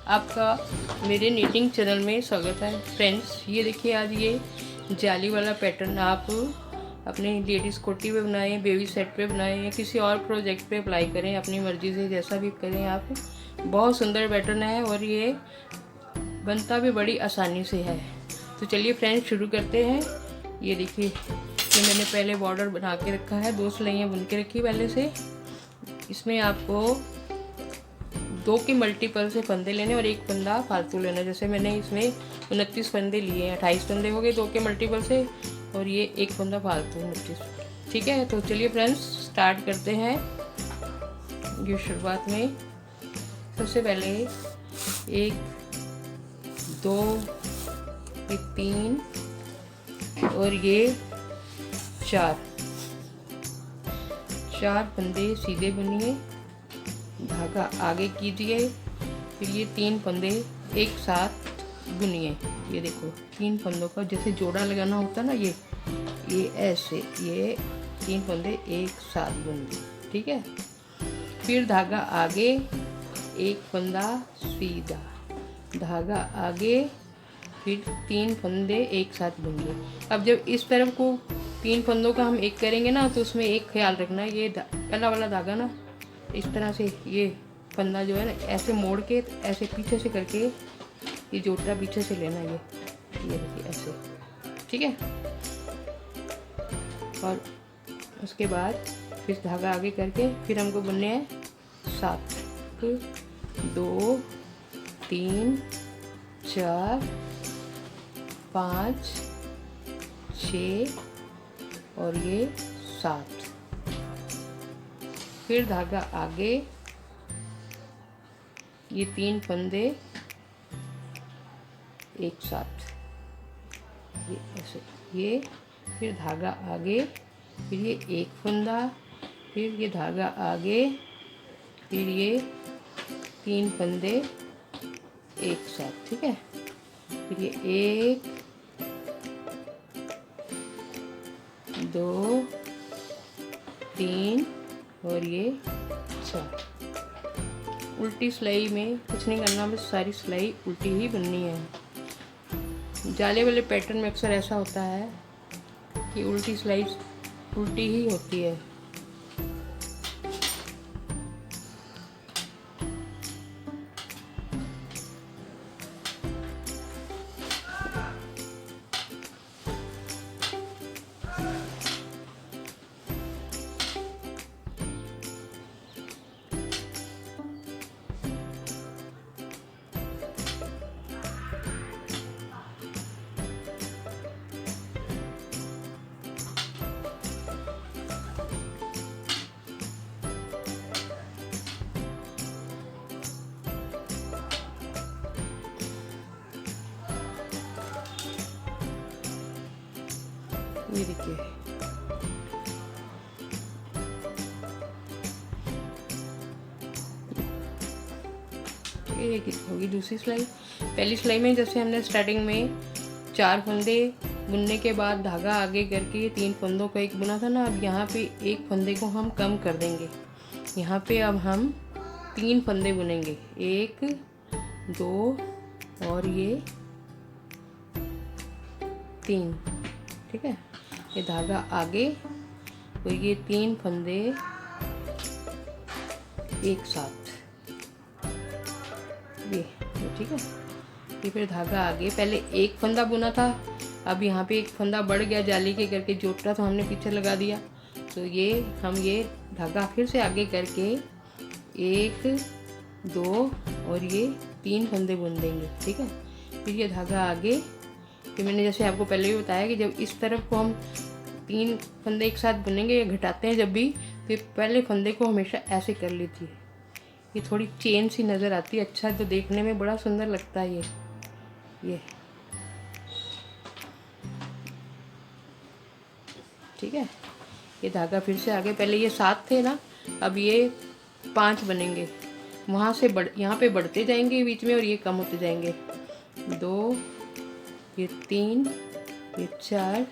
आपका मेरे knitting channel में स्वागत है फ्रेंड्स। ये देखिए, आज ये जाली वाला पैटर्न आप अपने लेडीज़ कोटी पे बनाएं, बेबी सेट पे बनाएं या किसी और प्रोजेक्ट पे अप्लाई करें, अपनी मर्ज़ी से जैसा भी करें आप। बहुत सुंदर पैटर्न है और ये बनता भी बड़ी आसानी से है। तो चलिए फ्रेंड्स, शुरू करते हैं। ये देखिए, ये मैंने पहले बॉर्डर बना के रखा है, 2 सिलाइयाँ बुन के रखी पहले से। इसमें आपको 2 के मल्टीपल से फंदे लेने और एक फंदा फालतू लेना। जैसे मैंने इसमें 29 फंदे लिए हैं, 28 फंदे हो गए 2 के मल्टीपल से, और ये एक फंदा फालतू 29। ठीक है, तो चलिए फ्रेंड्स स्टार्ट करते हैं। ये शुरुआत में सबसे पहले 1 2 ये 3 और ये 4 फंदे सीधे बुनिए, धागा आगे कीजिए, फिर ये 3 फंदे एक साथ बुनिए। ये देखो 3 फंदों का जैसे जोड़ा लगाना होता है ना, ये ऐसे ये 3 फंदे एक साथ बुन दिए। ठीक है, फिर धागा आगे, एक फंदा सीधा, धागा आगे, फिर 3 फंदे एक साथ बुनिए। अब जब इस तरफ को 3 फंदों का हम एक करेंगे ना, तो उसमें एक ख्याल रखना, ये पहला वाला धागा ना इस तरह से, ये फंदा जो है ना ऐसे मोड़ के ऐसे पीछे से करके ये जोड़ा पीछे से लेना, ये देखिए ऐसे। ठीक है, और उसके बाद फिर धागा आगे करके फिर हमको बुनने हैं 7, 2 3 4 5 6 और ये 7। फिर धागा आगे, ये 3 फंदे एक साथ, ये ऐसे, ये फिर धागा आगे, फिर ये एक फंदा, फिर ये धागा आगे, फिर ये 3 फंदे एक साथ। ठीक है, फिर ये 1 2 3 और ये 4। उल्टी सिलाई में कुछ नहीं करना, बस सारी सिलाई उल्टी ही बननी है। जाले वाले पैटर्न में अक्सर ऐसा होता है कि उल्टी सिलाई उल्टी ही होती है। ये देखिए, ये होगी दूसरी सिलाई। पहली सिलाई में जैसे हमने स्टार्टिंग में 4 फंदे बुनने के बाद धागा आगे करके 3 फंदों का एक बुना था ना, अब यहाँ पे एक फंदे को हम कम कर देंगे। यहाँ पे अब हम 3 फंदे बुनेंगे, 1 2 और ये 3। ठीक है, ये धागा आगे और ये 3 फंदे एक साथ, ये ठीक है। ये फिर धागा आगे, पहले एक फंदा बुना था, अब यहाँ पे एक फंदा बढ़ गया जाली के करके, जोटा तो हमने पीछे लगा दिया। तो ये हम ये धागा फिर से आगे करके 1 2 और ये 3 फंदे बुन देंगे। ठीक है, फिर ये धागा आगे, कि मैंने जैसे आपको पहले भी बताया कि जब इस तरफ को हम 3 फंदे एक साथ बुनेंगे या घटाते हैं जब भी, तो पहले फंदे को हमेशा ऐसे कर लीजिए। ये थोड़ी चेन सी नज़र आती है, अच्छा तो देखने में बड़ा सुंदर लगता है ये। ठीक है, ये धागा फिर से आगे, पहले ये 7 थे ना, अब ये 5 बनेंगे। वहाँ से यहाँ पे बढ़ते जाएंगे बीच में और ये कम होते जाएंगे। 2 ये 3 ये 4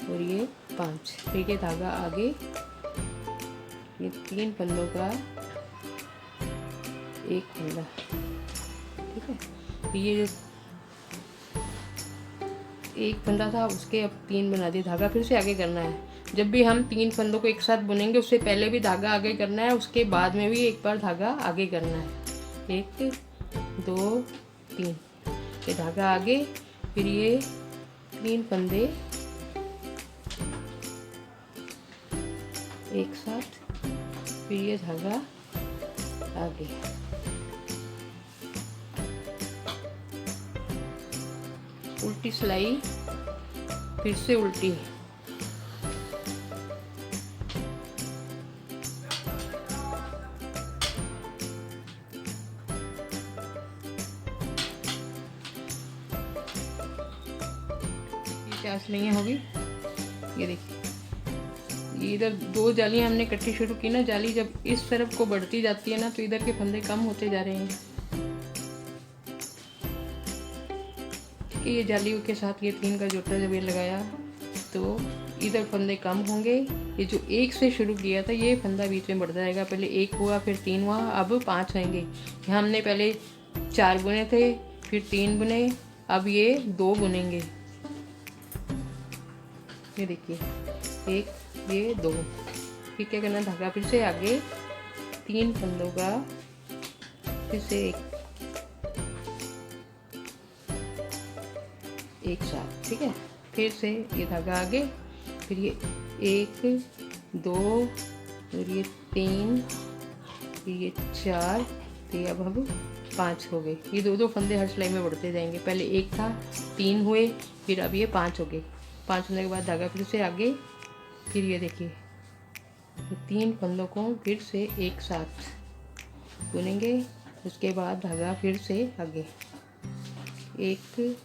और ये 5। फिर ये धागा आगे, ये 3 फंदों का एक फंदा, ठीक है। तो ये जो एक फंदा था उसके अब 3 बना दिए, धागा फिर से आगे करना है। जब भी हम 3 फंदों को एक साथ बुनेंगे उससे पहले भी धागा आगे करना है, उसके बाद में भी एक बार धागा आगे करना है। 1 2 3, ये धागा आगे, फिर ये 3 फंदे एक साथ, फिर ये धागा आगे। उल्टी सिलाई, फिर से उल्टी, क्या सिलाइयाँ होगी। ये देखिए, ये इधर 2 जालियाँ हमने इकट्ठी शुरू की ना, जाली जब इस तरफ को बढ़ती जाती है ना तो इधर के फंदे कम होते जा रहे हैं। ठीक है, ये जाली के साथ ये 3 का जोटा जब ये लगाया तो इधर फंदे कम होंगे। ये जो 1 से शुरू किया था ये फंदा बीच में बढ़ता जाएगा, पहले 1 हुआ, फिर 3 हुआ, अब 5 होंगे। यहाँ हमने पहले 4 बुने थे, फिर 3 बुने, अब ये 2 बुनेंगे। ये देखिए, 1 ये 2, फिर क्या करना, धागा फिर से आगे, 3 फंदों का फिर से एक साथ। ठीक है, फिर से ये धागा आगे, फिर ये 1 2 और ये 3, फिर ये 4, तो ये अब 5 हो गए। ये 2 फंदे हर सिलाई में बढ़ते जाएंगे, पहले 1 था, 3 हुए, फिर अब ये 5 हो गए। 5 होने के बाद धागा फिर से आगे, फिर ये देखिए 3 फंदों को फिर से एक साथ बुनेंगे, उसके बाद धागा फिर से आगे, 1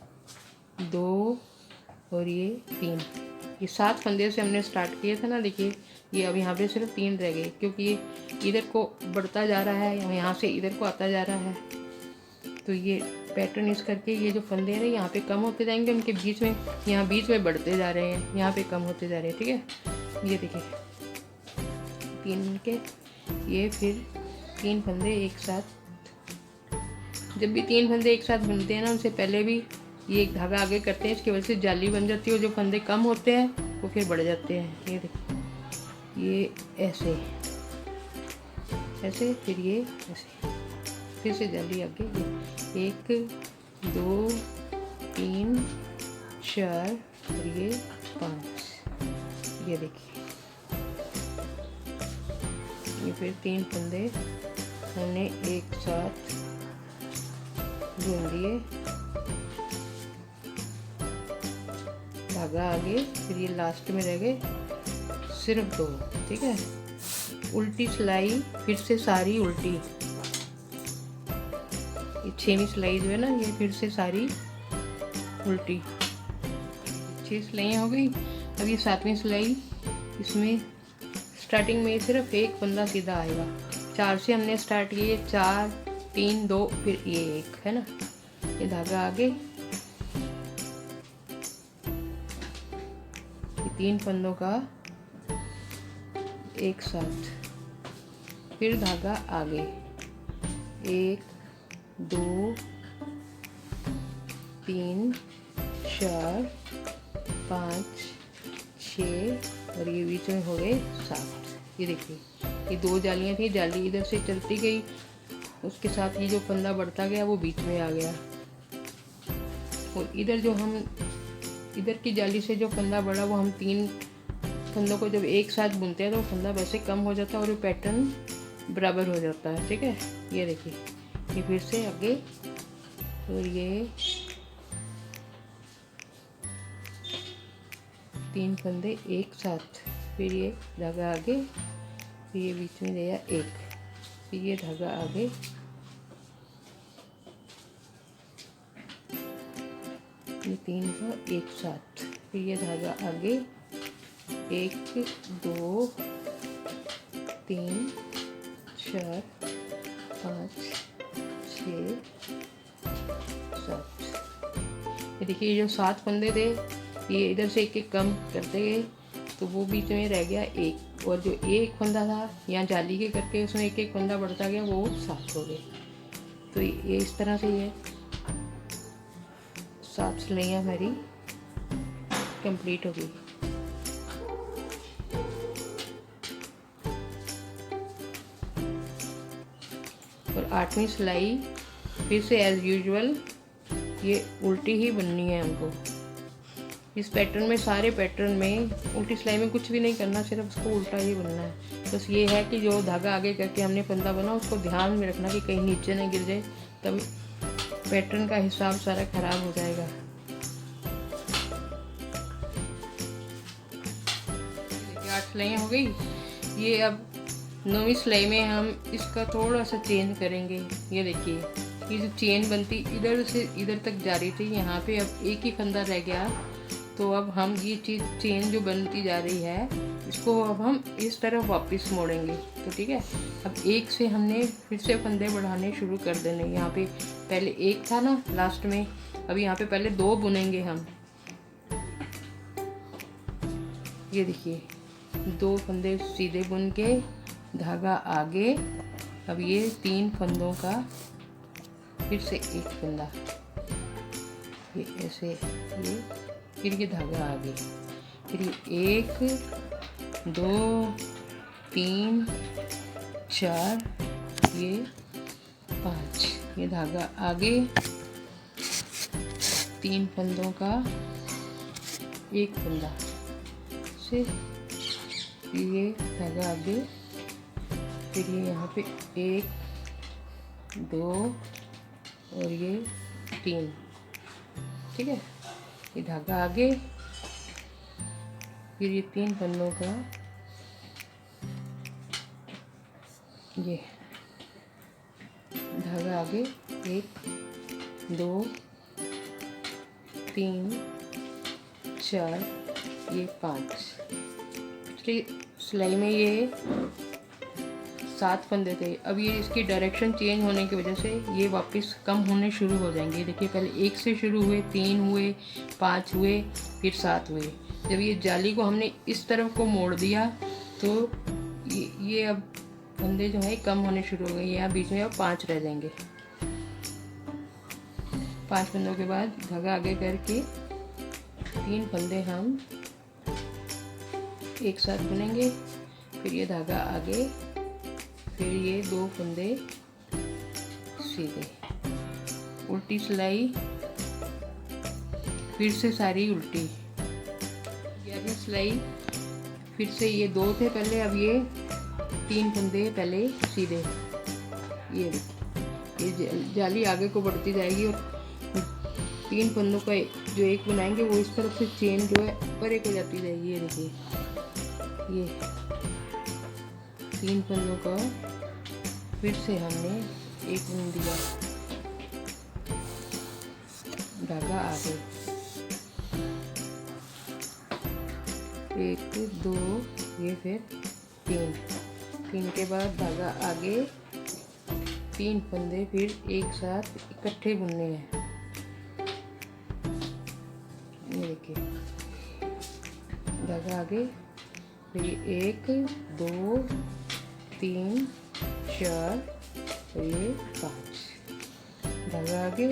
2 और ये 3। ये 7 फंदे से हमने स्टार्ट किए थे ना, देखिए ये अब यहाँ पे सिर्फ 3 रह गए, क्योंकि ये इधर को बढ़ता जा रहा है, यहाँ से इधर को आता जा रहा है। तो ये पैटर्न इस करके ये जो फंदे हैं ना यहाँ पे कम होते जाएंगे, उनके बीच में, यहाँ बीच में बढ़ते जा रहे हैं, यहाँ पे कम होते जा रहे हैं। ठीक है, ये देखिए 3 के, ये फिर 3 फंदे एक साथ। जब भी 3 फंदे एक साथ बुनते हैं ना, उनसे पहले भी ये एक धागा आगे करते हैं, इसकी वजह से जाली बन जाती है, और जो फंदे कम होते हैं वो फिर बढ़ जाते हैं। ये देखिए, ये ऐसे ऐसे, फिर ये ऐसे, फिर से जाली आगे, 1 2 3 4 और ये 5। ये देखिए, ये फिर 3 फंदे हमने एक साथ बुन दिए, धागा आगे, फिर ये लास्ट में रह गए सिर्फ 2। ठीक है, उल्टी सिलाई, फिर से सारी उल्टी, ये 6वीं सिलाई जो है ना, ये फिर से सारी उल्टी। 6 सिलाइयाँ हो गई। अब ये 7वीं सिलाई, इसमें स्टार्टिंग में सिर्फ एक फंदा सीधा आएगा। 4 से हमने स्टार्ट किए, 4 3 2, फिर ये 1 है ना, ये धागा आगे, ये 3 फंदों का एक साथ, फिर धागा आगे, 1 2 3 4 5 6 और ये बीच में हो गए 7। ये देखिए, ये 2 जालियाँ थी, जाली इधर से चलती गई, उसके साथ ये जो फंदा बढ़ता गया वो बीच में आ गया, और इधर जो हम इधर की जाली से जो फंदा बढ़ा वो हम 3 फंदों को जब एक साथ बुनते हैं तो फंदा वैसे कम हो जाता है और पैटर्न बराबर हो जाता है। ठीक है, ये देखिए, ये फिर से आगे, और ये 3 फंदे एक साथ, फिर ये धागा आगे, फिर ये बीच में गया 1, फिर ये धागा आगे, ये 3 का एक साथ, फिर ये धागा आगे, 1 2 3 4 5 6 7। ये देखिए, ये जो 7 फंदे थे ये इधर से एक एक कम करते गए, तो वो बीच में रह गया 1, और जो एक फंदा था यहाँ जाली के करके उसमें एक एक फंदा बढ़ता गया, वो 7 हो गए। तो ये इस तरह से ये 7 सिलाइयाँ हमारी कंप्लीट हो गई। और 8वीं सिलाई फिर से एज़ यूजुअल ये उल्टी ही बननी है हमको। इस पैटर्न में, सारे पैटर्न में उल्टी सिलाई में कुछ भी नहीं करना, सिर्फ उसको उल्टा ही बनना है। बस ये है कि जो धागा आगे करके हमने फंदा बना उसको ध्यान में रखना कि कहीं नीचे न गिर जाए, तब पैटर्न का हिसाब सारा खराब हो जाएगा। देखिए 8 सिलाइयाँ हो गई। ये अब 9वीं सिलाई में हम इसका थोड़ा सा चेंज करेंगे। ये देखिए, ये जो चेन बनती इधर से इधर तक जा रही थी, यहाँ पे अब एक ही फंदा रह गया। तो अब हम ये चीज़ चेन जो बनती जा रही है इसको अब हम इस तरफ वापस मोड़ेंगे। तो ठीक है, अब एक से हमने फिर से फंदे बढ़ाने शुरू कर देने। यहाँ पे पहले एक था ना लास्ट में, अब यहाँ पे पहले 2 बुनेंगे हम। ये देखिए 2 फंदे सीधे बुन के धागा आगे, अब ये 3 फंदों का फिर से एक फंदा, ये ऐसे, ये फिर ये धागा आगे, फिर ये 1 2 3 4 ये 5, ये धागा आगे, 3 फंदों का एक फंदा से, ये धागा आगे, फिर ये यहाँ पे 1 2 और ये 3, ठीक है। ये धागा आगे, फिर ये 3 फंदों का ये धागा आगे, 1 2 3 4 ये 5। पिछली सिलाई में ये 7 फंदे थे। अब ये इसकी डायरेक्शन चेंज होने की वजह से ये वापस कम होने शुरू हो जाएंगे। देखिए पहले 1 से शुरू हुए, 3 हुए, 5 हुए, फिर 7 हुए। जब ये जाली को हमने इस तरफ को मोड़ दिया तो ये अब फंदे जो है कम होने शुरू हो गए। यहाँ बीच में अब 5 रह जाएंगे। 5 फंदों के बाद धागा आगे करके 3 फंदे हम एक साथ बुनेंगे, फिर ये धागा आगे, फिर ये 2 फंदे सीधे, उल्टी सिलाई, फिर से सारी उल्टी। 11वीं सिलाई फिर से ये 2 थे पहले, अब ये 3 फंदे पहले सीधे। ये जाली आगे को बढ़ती जाएगी और 3 फंदों का जो एक बनाएंगे वो इस तरफ से चेन जो है परे को जाती जाएगी। ये देखिए, ये 3 फंदों का फिर से हमने एक बुन दिया, धागा आगे, 1 2 ये फिर 3 के बाद धागा आगे, 3 फंदे फिर एक साथ इकट्ठे बुनने हैं। ये देखिए, धागा आगे, फिर 1 2 3 4 और ये 5, धागा आगे,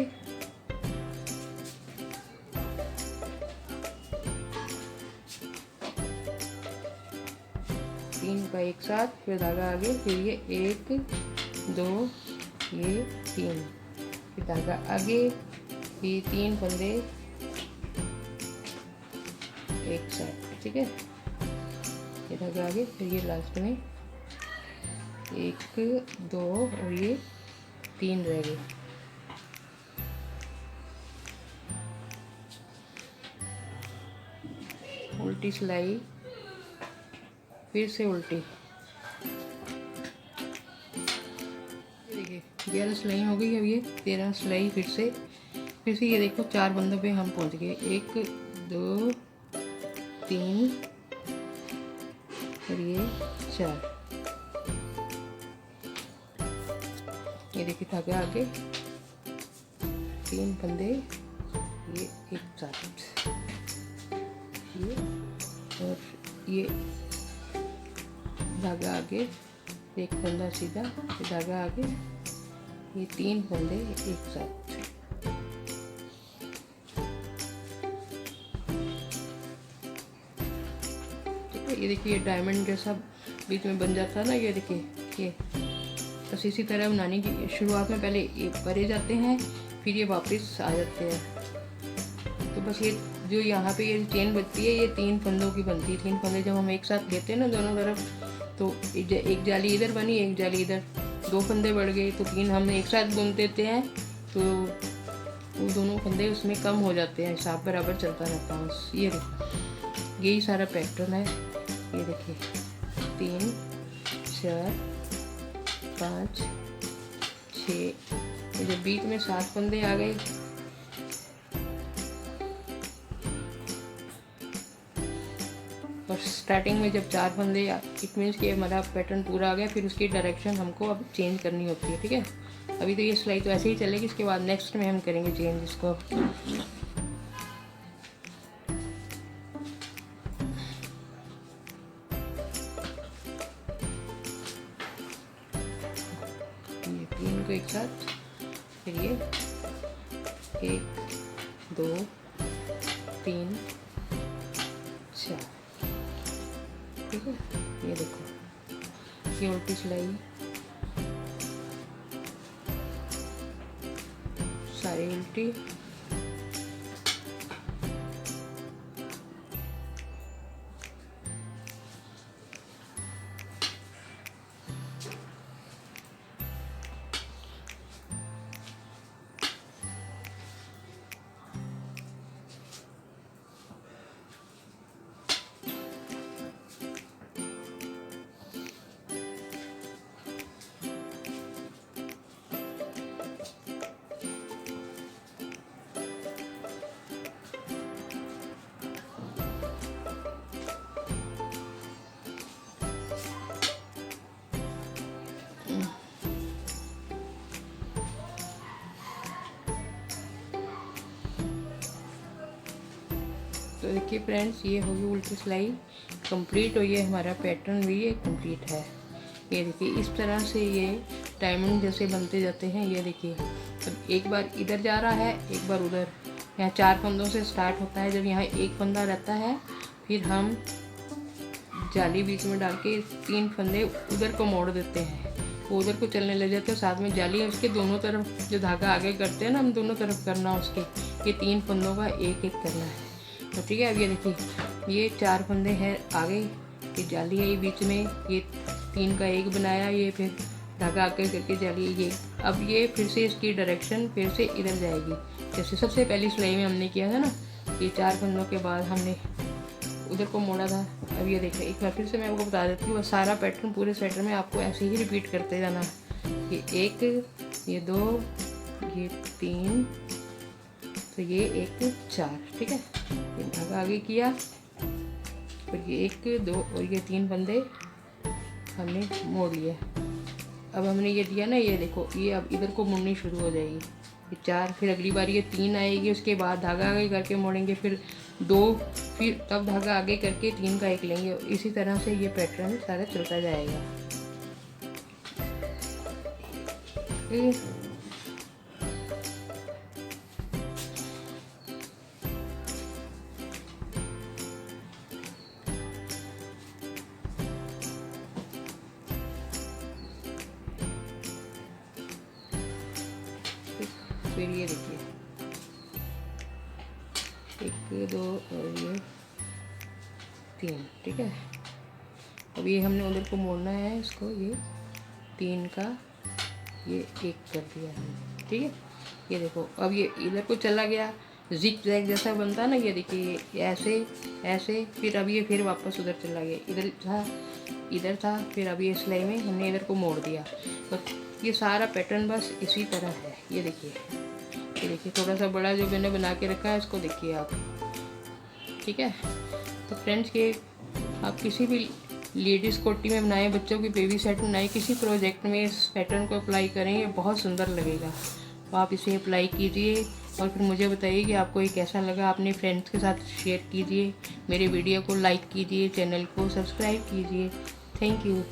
तीन का एक साथ, फिर धागा आगे, फिर ये 1 2 ये 3, फिर धागा आगे, ये 3 फंदे एक साथ, ठीक है। ये धागा आगे, फिर ये लास्ट में 1 2 और ये 3 रह गए। उल्टी सिलाई, फिर से उल्टी। देखिए 11 सिलाई हो गई। अब ये 13 सिलाई फिर से ये देखो 4 बंदों पे हम पहुंच गए। 1 2 3 और ये 4। ये देखिए धागा आगे, 3 फंदे ये एक साथ, ये और ये धागा आगे, एक फंदा सीधा, धागा आगे, ये 3 फंदे एक साथ। ठीक है, ये देखिए डायमंड जैसा बीच में बन जाता है ना, ये देखिए ये। बस इसी तरह बनाने की शुरुआत में पहले ये भरे जाते हैं, फिर ये वापस आ जाते हैं। तो बस ये जो यहाँ पे ये चेन बनती है ये 3 फंदों की बनती है। 3 फंदे जब हम एक साथ लेते हैं ना दोनों तरफ, तो एक जाली इधर बनी, एक जाली इधर, 2 फंदे बढ़ गए, तो 3 हम एक साथ बुन देते हैं, तो वो दोनों फंदे उसमें कम हो जाते हैं, हिसाब बराबर चलता रहता है। बस ये देखिए, यही सारा पैटर्न है। ये देखिए 3 4 5 6, जब बीच में 7 फंदे आ गए, और स्टार्टिंग में जब 4 फंदे, इट मीन्स कि हमारा पैटर्न पूरा आ गया। फिर उसकी डायरेक्शन हमको अब चेंज करनी होती है। ठीक है, अभी तो ये सिलाई तो ऐसे ही चलेगी, इसके बाद नेक्स्ट में हम करेंगे चेंज इसको। ये 3 को एक साथ, फिर ये 1 2 3 4। ठीक है, ये देखो ये उल्टी सिलाई, सारी उल्टी। तो देखिए फ्रेंड्स, ये होगी उल्टी सिलाई कंप्लीट हुई है, हमारा पैटर्न भी ये कंप्लीट है। ये देखिए इस तरह से ये डायमंड जैसे बनते जाते हैं। ये देखिए, अब एक बार इधर जा रहा है, एक बार उधर। यहाँ 4 फंदों से स्टार्ट होता है, जब यहाँ एक फंदा रहता है, फिर हम जाली बीच में डाल के 3 फंदे उधर को मोड़ देते हैं, वो उधर को चलने लग जाते हैं, साथ में जाली है उसके दोनों तरफ, जो धागा आगे करते हैं ना हम, दोनों तरफ करना उसके। ये 3 फंदों का एक एक करना है। तो ठीक है, अब ये देखिए ये 4 फंदे हैं आगे, ये जाली है ये बीच में, ये 3 का एक बनाया, ये फिर धागा आगे करके जाली ये। अब ये फिर से इसकी डायरेक्शन फिर से इधर जाएगी, जैसे सबसे पहली सिलाई में हमने किया था ना। ये 4 फंदों के बाद हमने उधर को मोड़ा था। अब ये देखिए एक बार फिर से मैं आपको बता देती हूँ, सारा पैटर्न पूरे स्वेटर में आपको ऐसे ही रिपीट करते जाना। ये 1, ये 2, ये 3, तो ये 1 4। ठीक है, ये धागा आगे किया, फिर ये 1 2 और ये 3 फंदे हमने मोड़ लिए। अब हमने ये दिया ना, ये देखो ये अब इधर को मुड़नी शुरू हो जाएगी। ये 4, फिर अगली बार ये 3 आएगी, उसके बाद धागा आगे करके मोड़ेंगे, फिर 2, फिर तब धागा आगे करके 3 का एक लेंगे। इसी तरह से ये पैटर्न सारा चलता जाएगा। फिर ये देखिए 1 2 और ये 3। ठीक है, अब ये हमने उधर को मोड़ना है इसको, ये 3 का ये 1 कर दिया हमने। ठीक है, ये देखो अब ये इधर को चला गया, जिग जैग जैसा बनता है ना। ये देखिए ऐसे ऐसे, फिर अब ये फिर वापस उधर चला गया, इधर था, फिर अब ये सिलाई में हमने इधर को मोड़ दिया। बस ये सारा पैटर्न बस इसी तरह है। ये देखिए थोड़ा सा बड़ा जो मैंने बना के रखा है, इसको देखिए आप। ठीक है, तो फ्रेंड्स ये आप किसी भी लेडीज़ कोटी में बनाएं, बच्चों की बेबी सेट बनाएं, किसी प्रोजेक्ट में इस पैटर्न को अप्लाई करें, ये बहुत सुंदर लगेगा। तो आप इसे अप्लाई कीजिए और फिर मुझे बताइए कि आपको ये कैसा लगा। अपने फ्रेंड्स के साथ शेयर कीजिए, मेरे वीडियो को लाइक कीजिए, चैनल को सब्सक्राइब कीजिए। Thank you.